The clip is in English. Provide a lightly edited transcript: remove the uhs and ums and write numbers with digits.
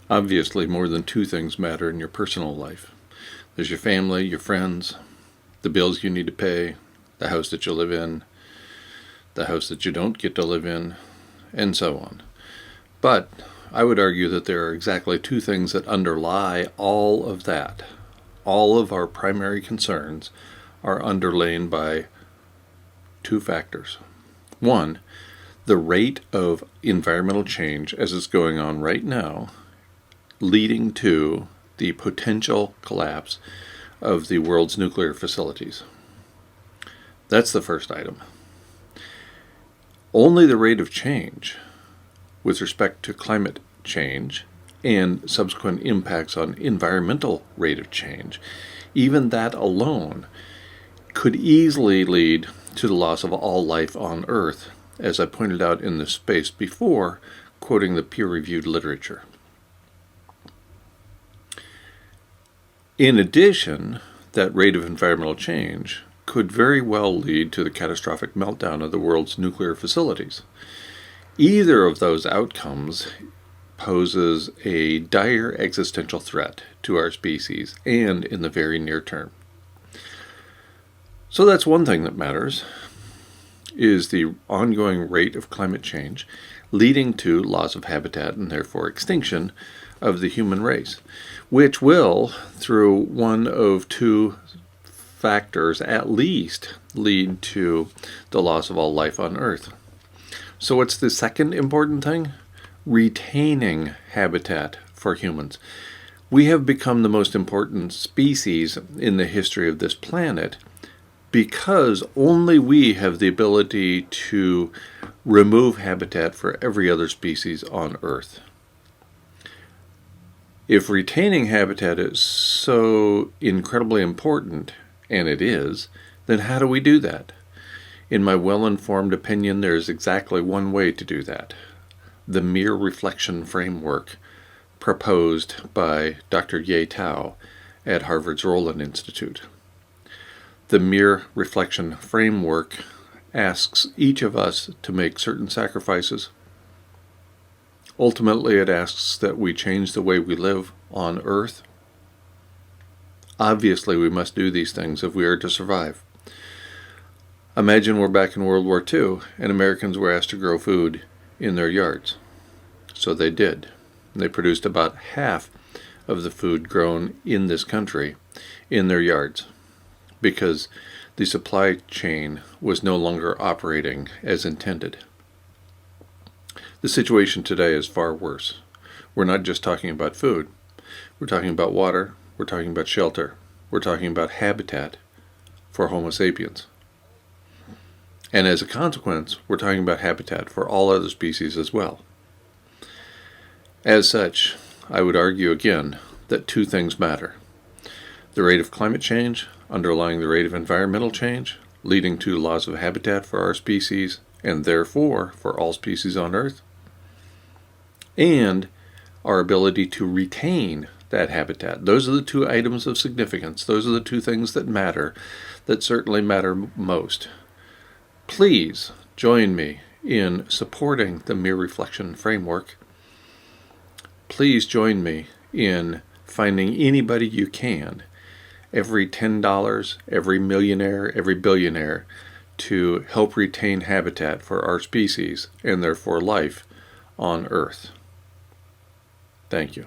Obviously, more than two things matter in your personal life. There's your family, your friends, the bills you need to pay, the house that you live in, the house that you don't get to live in, and so on. But I would argue that there are exactly two things that underlie all of that. All of our primary concerns are underlain by two factors. One, the rate of environmental change as it's going on right now, leading to the potential collapse of the world's nuclear facilities. That's the first item. Only the rate of change with respect to climate change and subsequent impacts on environmental rate of change, even that alone could easily lead to the loss of all life on Earth, as I pointed out in this space before, quoting the peer-reviewed literature. In addition, that rate of environmental change could very well lead to the catastrophic meltdown of the world's nuclear facilities. Either of those outcomes poses a dire existential threat to our species and in the very near term. So that's one thing that matters, is the ongoing rate of climate change leading to loss of habitat and therefore extinction of the human race, which will, through one of two factors at least, lead to the loss of all life on Earth. So what's the second important thing? Retaining habitat for humans. We have become the most important species in the history of this planet because only we have the ability to remove habitat for every other species on Earth. If retaining habitat is so incredibly important, and it is, then how do we do that? In my well-informed opinion, there is exactly one way to do that. The mere reflection framework proposed by Dr. Ye Tao at Harvard's Roland Institute. The mere reflection framework asks each of us to make certain sacrifices. Ultimately, it asks that we change the way we live on Earth. Obviously, we must do these things if we are to survive. Imagine we're back in World War II and Americans were asked to grow food in their yards. So they did. They produced about half of the food grown in this country in their yards because the supply chain was no longer operating as intended. The situation today is far worse. We're not just talking about food. We're talking about water. We're talking about shelter. We're talking about habitat for Homo sapiens. And as a consequence, we're talking about habitat for all other species as well. As such, I would argue again that two things matter. The rate of climate change underlying the rate of environmental change, leading to loss of habitat for our species, and therefore for all species on Earth, and our ability to retain that habitat. Those are the two items of significance. Those are the two things that matter, that certainly matter most. Please join me in supporting the Mere Reflection framework. Please join me in finding anybody you can, every $10, every millionaire, every billionaire, to help retain habitat for our species and therefore life on Earth. Thank you.